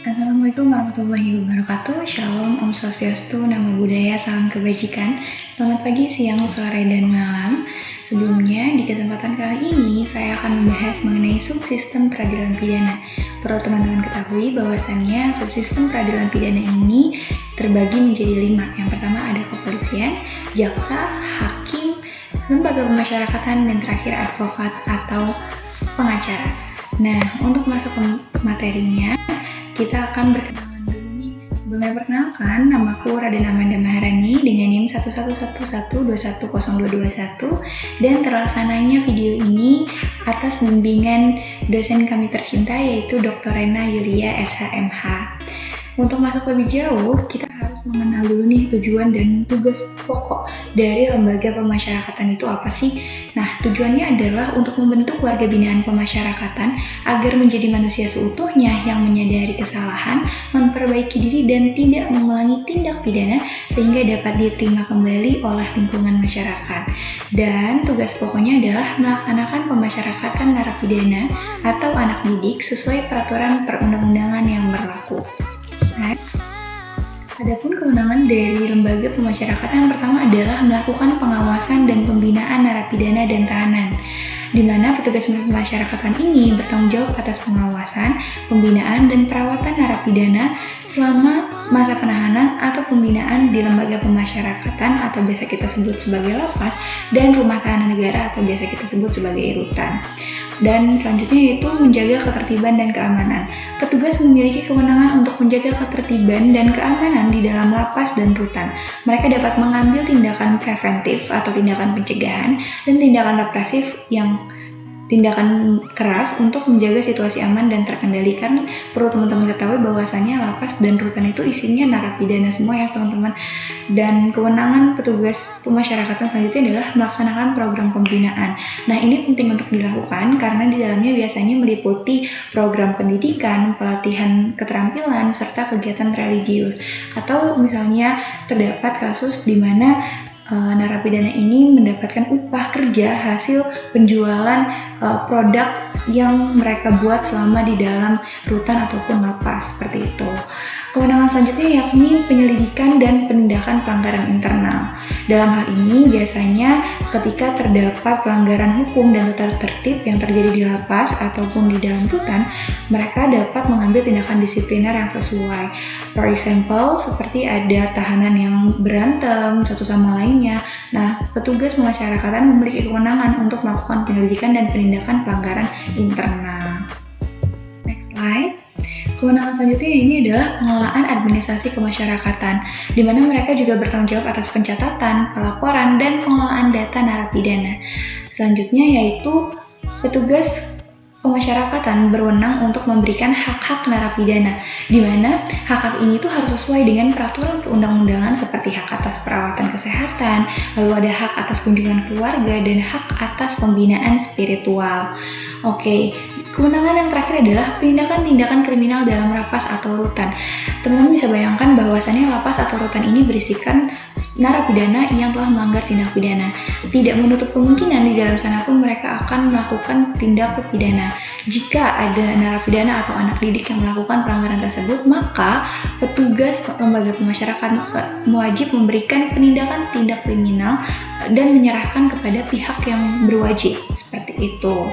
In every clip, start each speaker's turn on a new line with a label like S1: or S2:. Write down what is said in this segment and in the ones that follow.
S1: Assalamualaikum warahmatullahi wabarakatuh. Shalom, Om Swastiastu, Namo Buddhaya, salam kebajikan. Selamat pagi, siang, sore, dan malam. Sebelumnya, di kesempatan kali ini saya akan membahas mengenai subsistem peradilan pidana. Perlu teman-teman ketahui bahwasannya subsistem peradilan pidana ini terbagi menjadi 5. Yang pertama ada kepolisian, jaksa, hakim, lembaga pemasyarakatan, dan terakhir advokat atau pengacara. Nah, untuk masuk ke materinya, kita akan berkenalan dulu nih. Sebelumnya perkenalkan, namaku Raden Amanda Maharani dengan NIM 11112102221 dan terlaksananya video ini atas bimbingan dosen kami tercinta yaitu Dr. Rena Yulia SHMH. Untuk masuk lebih jauh, kita harus mengenal dulu nih tujuan dan tugas pokok dari lembaga pemasyarakatan itu apa sih? Nah, tujuannya adalah untuk membentuk warga binaan pemasyarakatan agar menjadi manusia seutuhnya yang menyadari kesalahan, memperbaiki diri dan tidak mengulangi tindak pidana sehingga dapat diterima kembali oleh lingkungan masyarakat. Dan tugas pokoknya adalah melaksanakan pemasyarakatan narapidana atau anak didik sesuai peraturan perundang-undangan yang berlaku. Adapun kewenangan dari lembaga pemasyarakatan yang pertama adalah melakukan pengawasan dan pembinaan narapidana dan tahanan, di mana petugas pemasyarakatan ini bertanggung jawab atas pengawasan, pembinaan, dan perawatan narapidana selama masa penahanan atau pembinaan di lembaga pemasyarakatan atau biasa kita sebut sebagai lapas dan rumah tahanan negara atau biasa kita sebut sebagai rutan. Dan selanjutnya yaitu menjaga ketertiban dan keamanan. Petugas memiliki kewenangan untuk menjaga ketertiban dan keamanan di dalam lapas dan rutan. Mereka dapat mengambil tindakan preventif atau tindakan pencegahan dan tindakan represif yang tindakan keras untuk menjaga situasi aman dan terkendali. Karena perlu teman-teman ketahui bahwasannya lapas dan rutan itu isinya narapidana semua ya teman-teman. Dan kewenangan petugas pemasyarakatan selanjutnya adalah melaksanakan program pembinaan. Nah, ini penting untuk dilakukan karena di dalamnya biasanya meliputi program pendidikan, pelatihan keterampilan, serta kegiatan religius. Atau misalnya terdapat kasus di mana narapidana ini mendapatkan upah kerja hasil penjualan produk yang mereka buat selama di dalam rutan ataupun lapas, seperti itu. Kewenangan selanjutnya yakni penyelidikan dan penindakan pelanggaran internal. Dalam hal ini biasanya ketika terdapat pelanggaran hukum dan tata tertib yang terjadi di lapas ataupun di dalam rutan, mereka dapat mengambil tindakan disipliner yang sesuai. For example, seperti ada tahanan yang berantem satu sama lainnya. Nah, petugas pemasyarakatan memiliki kewenangan untuk melakukan penyelidikan dan penindakan pelanggaran internal. Next slide. Kewenangan selanjutnya ini adalah pengelolaan administrasi kemasyarakatan, di mana mereka juga bertanggung jawab atas pencatatan, pelaporan, dan pengelolaan data narapidana. Selanjutnya yaitu petugas pemasyarakatan berwenang untuk memberikan hak-hak narapidana, di mana hak-hak ini tuh harus sesuai dengan peraturan perundang-undangan seperti hak atas perawatan kesehatan, lalu ada hak atas kunjungan keluarga, dan hak atas pembinaan spiritual. Oke, kewenangan yang terakhir adalah tindakan-tindakan kriminal dalam lapas atau rutan. Teman-teman bisa bayangkan bahwasannya lapas atau rutan ini berisikan narapidana yang telah melanggar tindak pidana. Tidak menutup kemungkinan di dalam sana pun mereka akan melakukan tindak pidana. Jika ada narapidana atau anak didik yang melakukan pelanggaran tersebut, maka petugas lembaga pemasyarakatan wajib memberikan penindakan tindak kriminal dan menyerahkan kepada pihak yang berwajib, seperti itu.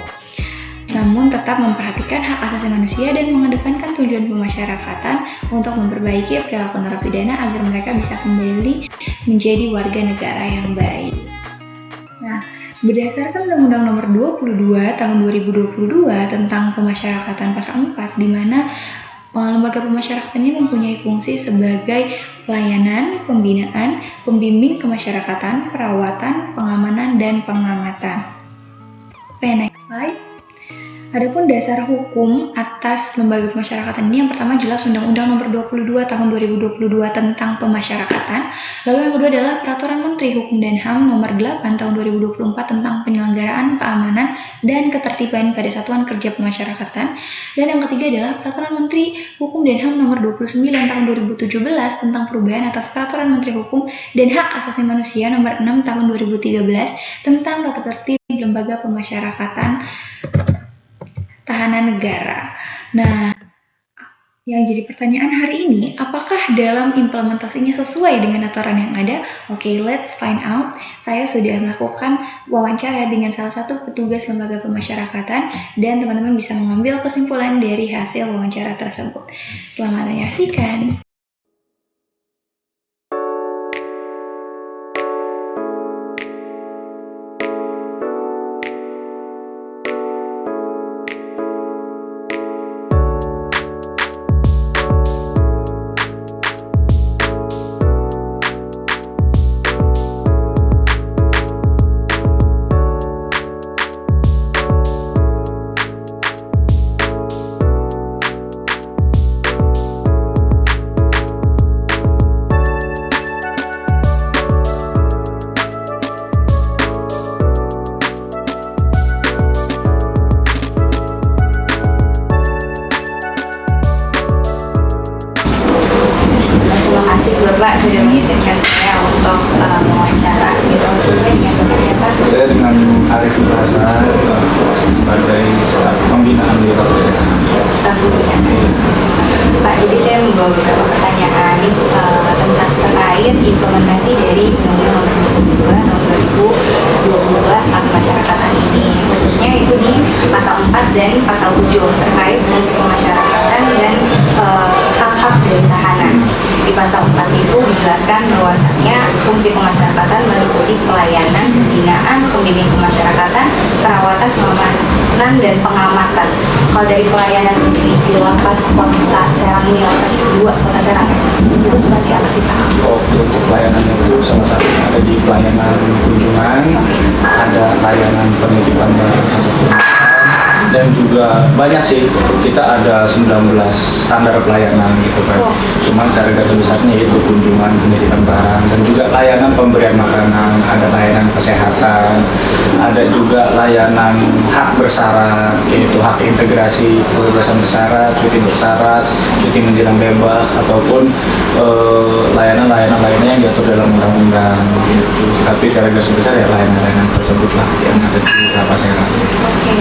S1: Namun tetap memperhatikan hak asasi manusia dan mengedepankan tujuan pemasyarakatan untuk memperbaiki perilaku narapidana agar mereka bisa kembali menjadi warga negara yang baik. Nah, berdasarkan Undang-Undang Nomor 22 Tahun 2022 tentang Pemasyarakatan Pasal 4, di mana lembaga pemasyarakatan ini mempunyai fungsi sebagai pelayanan, pembinaan, pembimbing kemasyarakatan, perawatan, pengamanan, dan pengamatan. Next slide. Adapun dasar hukum atas lembaga pemasyarakatan ini yang pertama jelas Undang-Undang Nomor 22 Tahun 2022 tentang Pemasyarakatan. Lalu yang kedua adalah Peraturan Menteri Hukum dan HAM Nomor 8 Tahun 2024 tentang penyelenggaraan keamanan dan ketertiban pada Satuan Kerja Pemasyarakatan. Dan yang ketiga adalah Peraturan Menteri Hukum dan HAM Nomor 29 Tahun 2017 tentang perubahan atas Peraturan Menteri Hukum dan Hak Asasi Manusia Nomor 6 Tahun 2013 tentang tata tertib lembaga pemasyarakatan tahanan negara. Nah, Yang jadi pertanyaan hari ini, apakah dalam implementasinya sesuai dengan aturan yang ada? Oke, let's find out. Saya sudah melakukan wawancara dengan salah satu petugas lembaga pemasyarakatan dan teman-teman bisa mengambil kesimpulan dari hasil wawancara tersebut. Selamat menyaksikan.
S2: Bapak sudah mengizinkan saya untuk mewawancara gitu. Sebenarnya dengan Bapak siapa?
S3: Saya dengan Arif Merasa sebagai staf pembinaan di Kesehatan.
S2: Staf pembinaan. Pak, jadi saya membawa beberapa pertanyaan tentang terkait implementasi dari Undang-Undang Nomor 22 tentang pemasyarakatan ini, khususnya itu di pasal 4 dan pasal 7 terkait fungsi pemasyarakatan dan hak-hak dari tahanan. Di pasal 4 itu dijelaskan bahwasannya fungsi pemasyarakatan meliputi pelayanan, pembinaan, pembimbing kemasyarakatan, perawatan, pengamanan, dan pengamatan. Kalau dari pelayanan sendiri di lapas Kota Serang ini, lapas kedua Kota Serang, itu seperti apa sih Pak?
S3: Untuk pelayanan itu salah satunya ada di pelayanan kunjungan, ada layanan penitipan barang dan juga banyak sih, kita ada 19 standar pelayanan gitu kan. Cuma secara garis besarnya itu kunjungan, penitipan barang, dan juga layanan pemberian makanan, ada layanan kesehatan, ada juga layanan hak bersyarat, yaitu hak integrasi kebebasan bersyarat, cuti bersyarat, cuti menjelang bebas, ataupun layanan-layanan lainnya yang diatur dalam undang-undang gitu. Tapi secara garis besar ya layanan-layanan tersebut lah yang ada di Lapas Serang.
S2: Oke,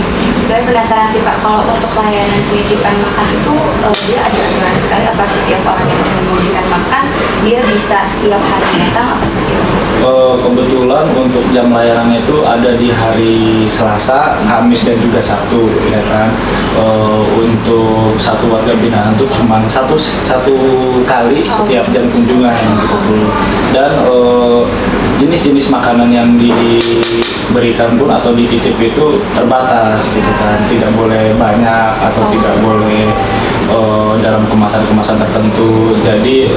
S2: dan penasaran sih Pak, kalau untuk layanan penitipan makan itu dia ada aturan sekali apa setiap orang yang ingin memberikan makan dia bisa setiap hari datang apa seperti itu?
S3: Kebetulan untuk jam layanannya itu ada di hari Selasa, Kamis dan juga Sabtu ya kan. Untuk satu warga binaan itu cuma satu kali setiap jam kunjungan gitu. Dan jenis-jenis makanan yang diberikan pun atau dititip itu terbatas gitu kan, tidak boleh banyak atau tidak boleh dalam kemasan-kemasan tertentu. Jadi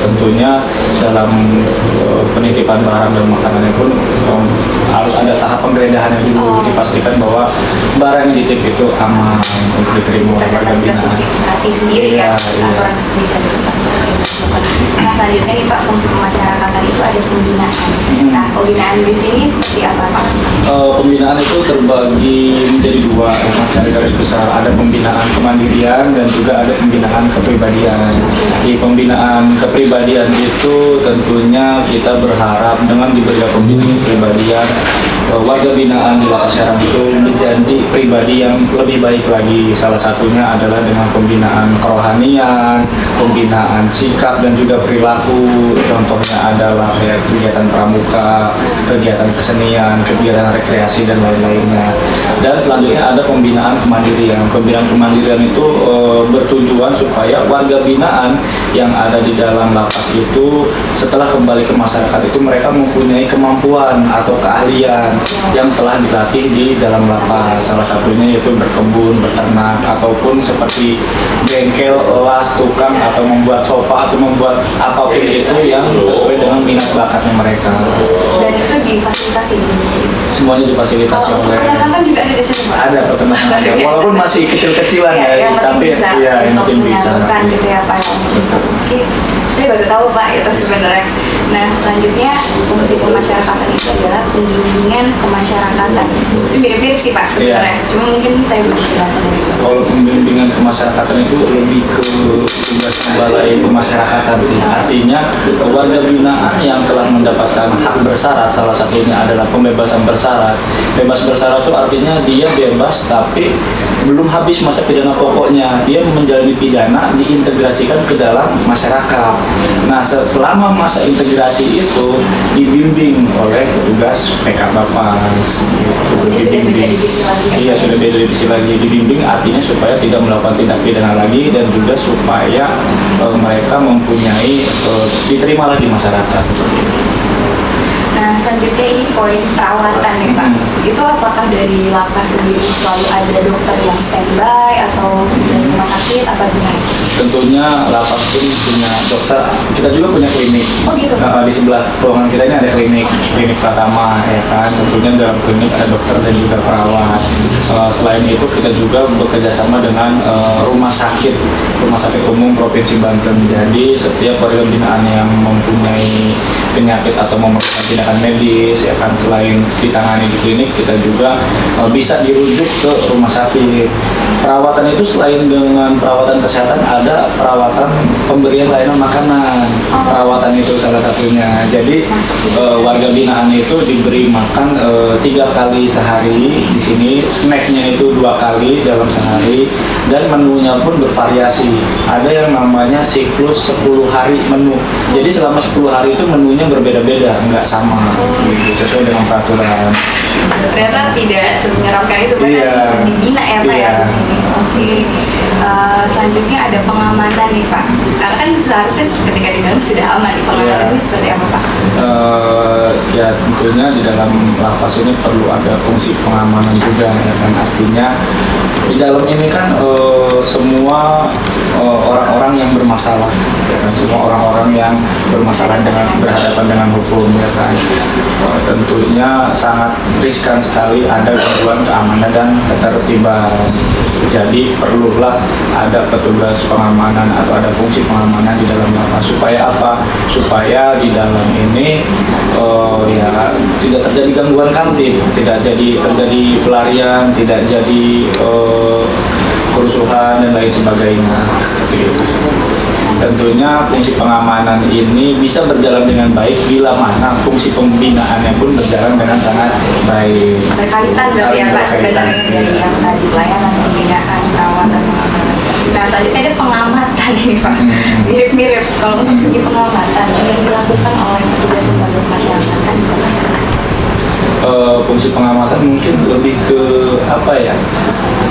S3: tentunya dalam penitipan barang dan makanannya pun harus ada tahap penggeledahan yang dulu dipastikan bahwa barang yang dititip itu aman untuk diterima oleh warga binaan.
S2: Spesifikasi sendiri ya, aturan sendiri dari Nah selanjutnya nih Pak, fungsi pemasyarakatan itu ada pembinaan. Nah pembinaan di sini seperti apa Pak?
S3: Pembinaan itu terbagi menjadi dua, secara garis besar. Ada pembinaan kemandirian dan juga ada pembinaan kepribadian. Di pembinaan kepribadian itu tentunya kita berharap dengan diberikan pembinaan kepribadian, warga binaan di Lapas Serang itu menjadi pribadi yang lebih baik lagi. Salah satunya adalah dengan pembinaan kerohanian, pembinaan sikap dan juga perilaku. Contohnya adalah kegiatan pramuka, kegiatan kesenian, kegiatan rekreasi dan lain-lainnya. Dan selanjutnya ada pembinaan kemandirian. Pembinaan kemandirian itu bertujuan supaya warga binaan yang ada di dalam lapas itu setelah kembali ke masyarakat itu mereka mempunyai kemampuan atau keahlian yang telah dilatih di dalam lapas. Salah satunya yaitu berkebun, beternak, ataupun seperti bengkel, las, tukang, atau membuat sofa atau membuat apapun itu yang sesuai dengan minat bakatnya mereka.
S2: Dan itu difasilitasi?
S3: Semuanya difasilitasi oleh.
S2: Peternakan juga ada di sini Pak?
S3: Ada peternakan ya, walaupun masih kecil-kecilan ya, tapi ya
S2: untuk
S3: mungkin bisa.
S2: menyalurkan gitu ya Pak. Oke, saya baru tahu Pak itu sebenarnya. Nah selanjutnya fungsi pemasyarakatan itu adalah pembimbingan kemasyarakatan. Itu mirip-mirip sih Pak sebenarnya. Cuma mungkin saya belum jelasin dari itu.
S3: Kalau pembimbingan kemasyarakatan itu lebih ke tugas balai pemasyarakatan pemasyarakatan sih. Artinya warga binaan yang telah mendapatkan hak bersyarat, salah satunya adalah pembebasan bersyarat. Bebas bersyarat itu artinya dia bebas tapi belum habis masa pidana pokoknya, dia menjalani pidana diintegrasikan ke dalam masyarakat. Nah, selama masa integrasi itu dibimbing oleh petugas PK Bapas.
S2: Jadi sudah beda divisi lagi.
S3: Iya, sudah beda divisi lagi. Dibimbing artinya supaya tidak melakukan tindak pidana lagi dan juga supaya mereka mempunyai diterima lagi masyarakat seperti itu.
S2: Nah, selanjutnya ini poin perawatan ya Pak. Itu apakah dari lapas sendiri selalu ada dokter yang standby atau dari rumah sakit apa gimana?
S3: Tentunya lapas pun punya dokter, kita juga punya klinik.
S2: Oh gitu.
S3: Di sebelah ruangan kita ini ada klinik Pratama ya kan. Tentunya dalam klinik ada dokter dan juga perawat. Selain itu kita juga bekerja sama dengan rumah sakit umum Provinsi Banten. Jadi setiap warga binaan yang mempunyai penyakit atau memerlukan tindakan medis ya kan, selain ditangani di klinik, kita juga bisa dirujuk ke rumah sakit. Perawatan itu selain dengan perawatan kesehatan, ada perawatan pemberian layanan makanan. Perawatan itu salah satunya. Jadi warga binaan itu diberi makan 3 kali sehari di sini, snacknya itu 2 kali dalam sehari, dan menunya pun bervariasi. Ada yang namanya siklus 10 hari menu. Jadi selama 10 hari itu menunya berbeda-beda, nggak sama, gitu, sesuai dengan peraturan.
S2: Ternyata tidak menyeramkan itu, karena dibina ya Pak ya di sini. Oke. Selanjutnya ada pengamanan nih Pak. Karena kan seharusnya ketika di dalam sudah aman, di pengamanan ini seperti apa Pak?
S3: Ya tentunya di dalam lapas ini perlu ada fungsi pengamanan juga ya kan. Artinya di dalam ini kan semua orang-orang yang bermasalah ya kan, semua orang-orang yang bermasalah dengan berhadapan dengan hukum ya kan. Tentunya sangat riskan sekali ada gangguan keamanan dan ketertiban. Jadi perlulah ada petugas pengamanan atau ada fungsi pengamanan di dalam lapas. Supaya apa? Supaya di dalam ini ya tidak terjadi gangguan kamtip, tidak terjadi pelarian, tidak jadi kerusuhan dan lain sebagainya. Seperti itu. Tentunya fungsi pengamanan ini bisa berjalan dengan baik bila mana fungsi pembinaannya pun berjalan dengan sangat baik.
S2: Berkaitan berarti ya Pak sebenarnya dari yang tadi pelayanan, pembinaan, perawatan, pengamanan. Nah, selanjutnya ada pengamatan ini Pak. Mirip-mirip kalau untuk segi pengamatan yang dilakukan oleh petugas lembaga masyarakatan di masyarakat.
S3: Fungsi pengamatan mungkin lebih ke apa ya?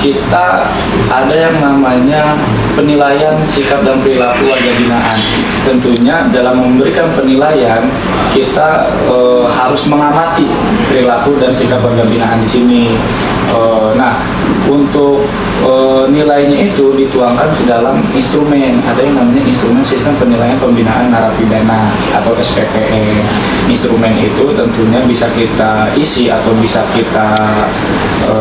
S3: Kita ada yang namanya penilaian sikap dan perilaku warga binaan. Tentunya dalam memberikan penilaian kita harus mengamati perilaku dan sikap warga binaan di sini. Nah, untuk nilainya itu dituangkan ke dalam instrumen. Ada yang namanya instrumen sistem penilaian pembinaan narapidana atau SPPE. Instrumen itu tentunya bisa kita isi atau bisa kita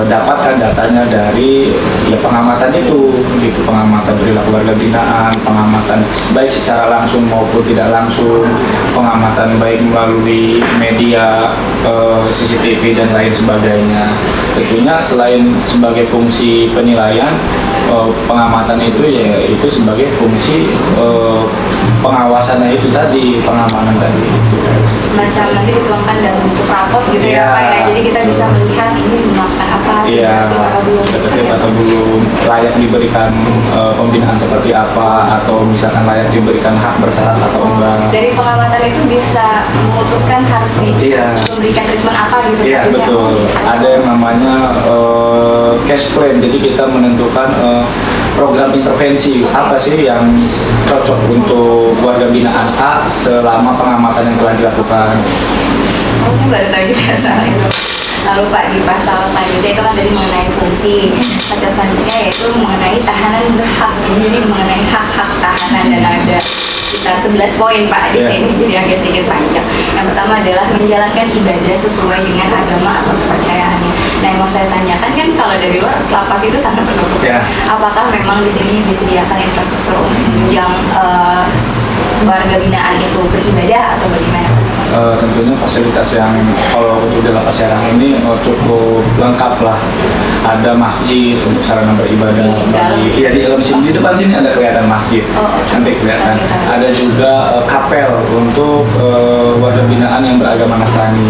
S3: dapatkan datanya dari pengamatan itu, gitu, pengamatan perilaku warga binaan, pengamatan baik secara langsung maupun tidak langsung, pengamatan baik melalui media, CCTV dan lain sebagainya. Tentunya selain sebagai fungsi penilaian, pengamatan itu ya itu sebagai fungsi pengawasannya itu tadi, pengamanan tadi.
S2: Semacam nanti dituangkan dalam bentuk rapot gitu ya Pak ya. Jadi kita bisa melihat ini melakukan apa sih,
S3: efektif atau belum, layak diberikan pembinaan seperti apa, atau misalkan layak diberikan hak bersyarat atau enggak.
S2: Dari pengamatan itu bisa memutuskan harus diberikan treatment apa gitu.
S3: Iya betul. Ada yang namanya cash plan. Jadi kita menentukan program intervensi apa sih yang cocok untuk warga binaan A selama pengamatan yang telah dilakukan.
S2: Oh, saya baru tahu juga soal itu. Lalu Pak, di pasal selanjutnya itu kan tadi mengenai fungsi. Pasal selanjutnya yaitu mengenai tahanan berhak. Jadi mengenai hak-hak tahanan, dan ada kita 11 poin Pak di sini, jadi agak sedikit panjang. Yang pertama adalah menjalankan ibadah sesuai dengan agama atau kepercayaannya. Nah, yang mau saya tanyakan kan kalau dari luar lapas itu sangat tertutup. Apakah memang di sini disediakan infrastruktur untuk menunjang warga binaan itu beribadah atau bagaimana?
S3: Tentunya fasilitas yang kalau untuk di Lapas Serang ini cukup lengkap lah. Ada masjid untuk sarana beribadah. Iya, di dalam sini, di depan sini ada kelihatan masjid. Nanti kelihatan. Ada juga kapel untuk warga binaan yang beragama Nasrani.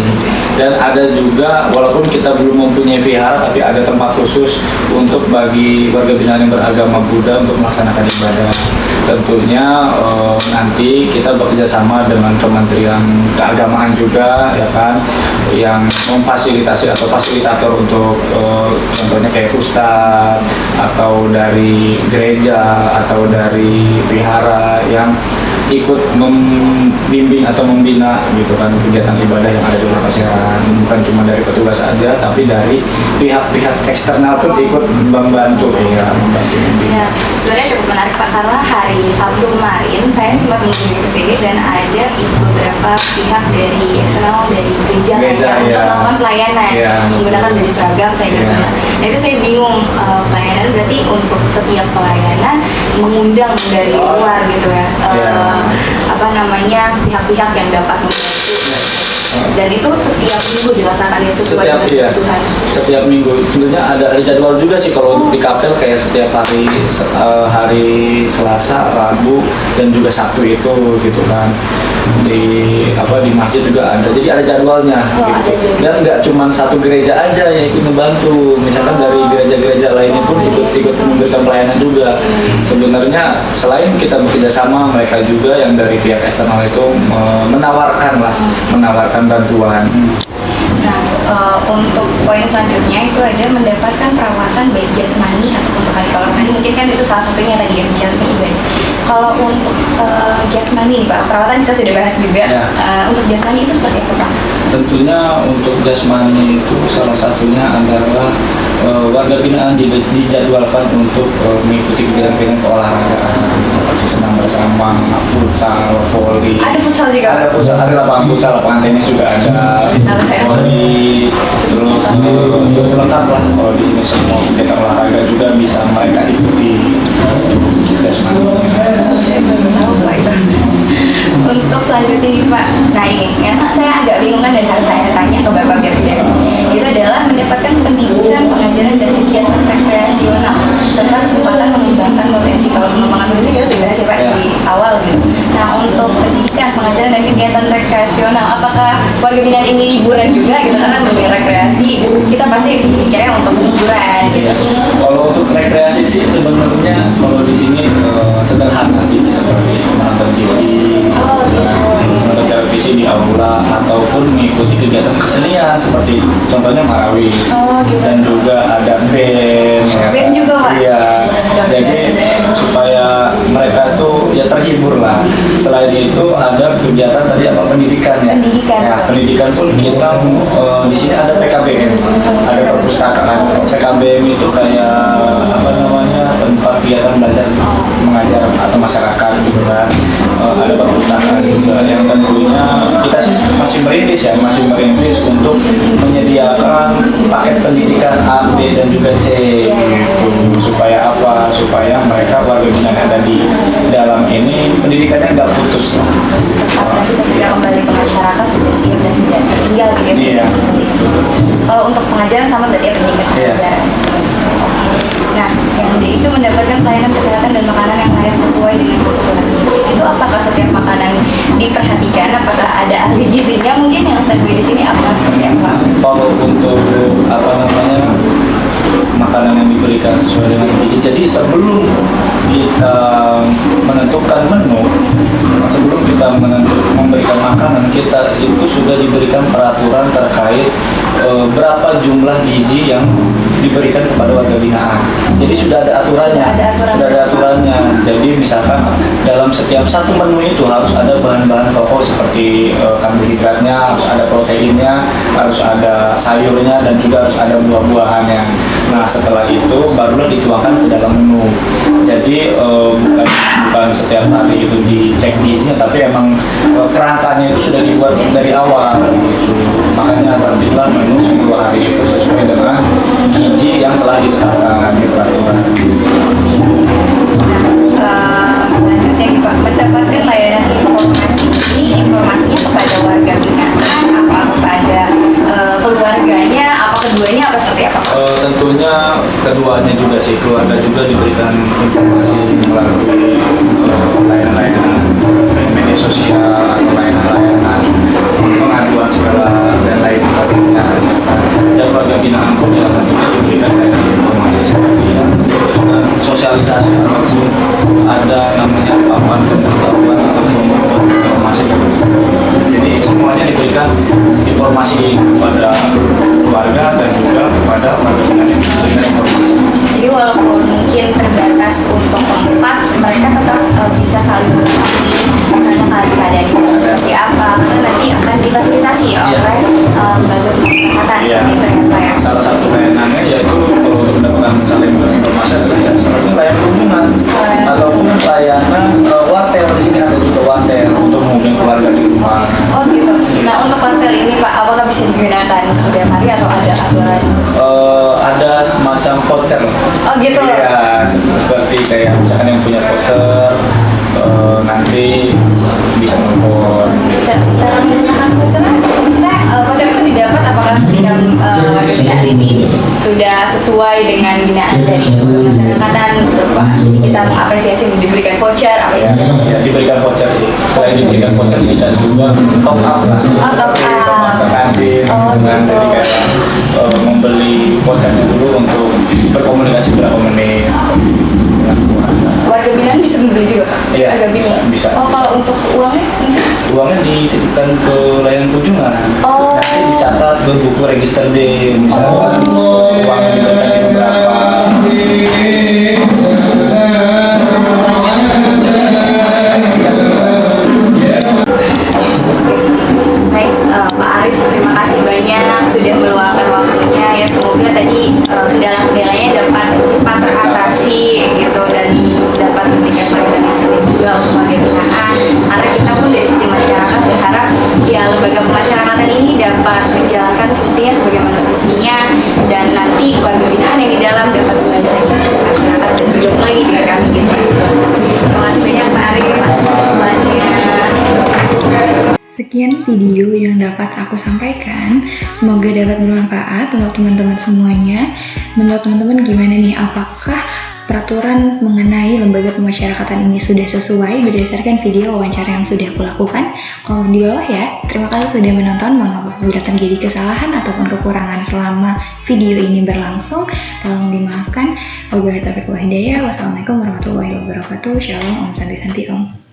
S3: Dan ada juga, walaupun kita belum mempunyai vihara, tapi ada tempat khusus untuk bagi warga binaan yang beragama Buddha untuk melaksanakan ibadah. Tentunya nanti kita bekerja sama dengan Kementerian Keagamaan juga, ya kan, yang memfasilitasi atau fasilitator untuk contohnya kayak ustadz atau dari gereja atau dari vihara yang ikut membimbing atau membina gitu kan kegiatan ibadah yang ada di Lapas Serang. Bukan cuma dari petugas saja, tapi dari pihak-pihak eksternal pun ikut membantu membantu.
S2: Ya, sebenarnya cukup menarik Pak, karena hari Sabtu kemarin saya sempat mengunjungi ke sini dan ada beberapa pihak dari eksternal dari gereja untuk melakukan pelayanan menggunakan baju seragam saya bilang. Nah itu saya bingung, pelayanan berarti untuk setiap pelayanan mengundang dari luar gitu ya. Pihak-pihak yang dapat membantu, dan itu setiap minggu dilaksanakan ya sesuai dengan kebutuhan.
S3: Setiap minggu tentunya ada jadwal juga sih kalau untuk di kapel, kayak setiap hari Selasa, Rabu dan juga Sabtu itu gitu kan. Di masjid juga ada, jadi ada jadwalnya gitu. Dan nggak cuma satu gereja aja yang ikut membantu, misalkan dari gereja-gereja lainnya pun ikut memberikan pelayanan juga. Sebenarnya selain kita bekerja sama, mereka juga yang dari pihak eksternal itu menawarkan bantuan.
S2: Nah, untuk poin selanjutnya itu ada mendapatkan perawatan baik jasmani ataupun rohani. Kalau rohani mungkin kan itu salah satunya tadi ya, menjalankan ibadah. Kalau untuk jasmani Pak, perawatan kita sudah bahas juga. Untuk jasmani itu seperti apa Pak?
S3: Tentunya untuk jasmani itu salah satunya adalah warga binaan dijadwalkan untuk mengikuti kegiatan keolahragaan seperti senam bersama, futsal, voli.
S2: Ada futsal juga?
S3: Ada futsal, ada lapangan futsal, lapangan tenis juga ada. Voli, terus cukup lengkap lah kalau di sini semua kegiatan olahraga juga bisa mereka ikuti. Jasmani.
S2: Saya baru tahu Pak itu. Untuk selanjutnya nih Pak, nah ini yang saya agak bingung kan dan harus saya tanya ke Bapak biar tidak itu adalah mendapatkan pendidikan, pengajaran dan kegiatan rekreasional serta kesempatan mengembangkan potensi. Kalau mengembangkan potensi kita sudah bahas ya Pak di awal gitu. Nah untuk pendidikan, pengajaran dan kegiatan rekreasional, apakah warga binaan ini liburan juga gitu, karena lebih rekreasi kita pasti mikirnya untuk liburan gitu.
S3: Kalau untuk rekreasi sih sebenarnya kalau di sini sederhana sih, seperti menonton TV, menonton televisi di aula, ataupun mengikuti kegiatan kesenian seperti contohnya marawis, dan juga ada band
S2: juga Pak?
S3: Iya, jadi supaya mereka tuh ya terhibur lah. Selain itu ada kegiatan tadi pendidikan ya. Pendidikan pun kita di sini ada PKBM, ada perpustakaan. PKBM itu kayak tempat kegiatan belajar mengajar atau masyarakat gitu kan. Ada perpustakaan juga yang tentunya kita sih masih merintis untuk menyediakan paket pendidikan A, B dan juga C gitu. Supaya apa? Supaya mereka warga binaan yang ada di dalam ini pendidikannya nggak putus lah.
S2: Tidak kembali ke masyarakat sudah siap dan tidak tertinggal gitu ya. Kalau untuk pengajaran sama berarti ya pendidikan pengajaran. Nah, yang D itu mendapatkan pelayanan kesehatan dan makanan yang layak sesuai dengan kebutuhan. Itu apakah setiap makanan diperhatikan? Apakah ada ahli gizinya? Mungkin yang standby di sini apa seperti apa?
S3: Kalau untuk makanan yang diberikan sesuai dengan gizi. Jadi sebelum kita menentukan menu, sebelum kita memberikan makanan, kita itu sudah diberikan peraturan terkait berapa jumlah gizi yang diberikan kepada warga binaan. Jadi sudah ada aturannya. Jadi misalkan dalam setiap satu menu itu harus ada bahan-bahan pokok seperti karbohidratnya, harus ada proteinnya, harus ada sayurnya, dan juga harus ada buah-buahannya. Nah setelah itu barulah dituangkan ke dalam menu. Jadi bukan setiap hari itu dicek gizinya, tapi emang kerangkanya itu sudah dibuat dari awal gitu. Makanya alhamdulillah menu 10 hari itu sesuai dengan gizi yang telah ditetapkan di peraturan.
S2: Selanjutnya Pak, mendapatkan layanan informasi ini informasinya kepada warga binaan
S3: keduanya juga sih, keluarga juga diberikan informasi melalui layanan-layanan media sosial atau layanan-layanan pengaduan segala dan lain sebagainya. Dan keluarga binaan pun ya tentunya diberikan layanan informasi seperti diberikan sosialisasi ataupun ada namanya papan pemberitahuan atau membuat informasi dan sebagainya. Jadi semuanya diberikan informasi kepada keluarga dan juga kepada warga binaan yang diberikan informasi.
S2: Jadi walaupun mungkin terbatas untuk tempat, mereka tetap bisa saling berbagi misalnya keadaan seperti apa, karena nanti akan difasilitasi oleh lembaga pemasyarakatan seperti itu ya Pak ya.
S3: Salah satu layanannya yaitu mendapatkan saling berinformasi adalah ya seperti layanan kunjungan ataupun layanan wartel. Di sini ada juga wartel untuk menghubungi keluarga di rumah.
S2: Oh gitu. Nah untuk wartel ini Pak, apakah bisa digunakan setiap hari atau ada aturan?
S3: Ada semacam voucher.
S2: Oh gitu.
S3: Iya, seperti kayak misalkan yang punya voucher nanti bisa nelfon.
S2: Cara menggunakan voucher, maksudnya voucher itu didapat apakah ketika binaan ini sudah sesuai dengan binaan dari pemasyarakatan Pak? Jadi kita mengapresiasi diberikan voucher apa sih?
S3: Ya, diberikan voucher sih. Selain diberikan voucher bisa juga top up lah.
S2: Oh, top up.
S3: Ke kantin, dengan
S2: gitu.
S3: jadi kayak membeli vouchernya dulu untuk berkomunikasi berapa menit dengan keluarga.
S2: Warga binaan bisa membeli juga Pak? Saya
S3: Iya,
S2: agak bingung.
S3: bisa.
S2: Oh kalau untuk uangnya?
S3: Uangnya dititipkan ke layanan kunjungan.
S2: Oh.
S3: Nanti dicatat ke buku register D, misalkan uang diberikan itu berapa.
S2: Baik, Pak Arif, terima kasih banyak sudah meluangkan waktunya. Ya semoga tadi kendala-kendalanya dapat cepat teratasi gitu dan dapat memberikan pelayanan yang terbaik juga untuk warga binaan. Karena kita pun dari sisi masyarakat berharap ya lembaga pemasyarakatan ini dapat menjalankan fungsinya sebagaimana semestinya dan nanti warga binaan yang di dalam dapat kembali lagi ke masyarakat dan bergabung lagi dengan kami gitu. Terima kasih banyak Pak Arif.
S1: Sekian video yang dapat aku sampaikan. Semoga dapat bermanfaat untuk teman-teman semuanya. Menurut teman-teman gimana nih? Apakah peraturan mengenai lembaga pemasyarakatan ini sudah sesuai berdasarkan video wawancara yang sudah aku lakukan? Komen di bawah ya. Terima kasih sudah menonton. Mohon maaf apabila terjadi kesalahan ataupun kekurangan selama video ini berlangsung. Tolong dimaafkan. Wabillahi taufiq wal hidayah. Wassalamualaikum warahmatullahi wabarakatuh. Shalom, Om Santi Santi Om.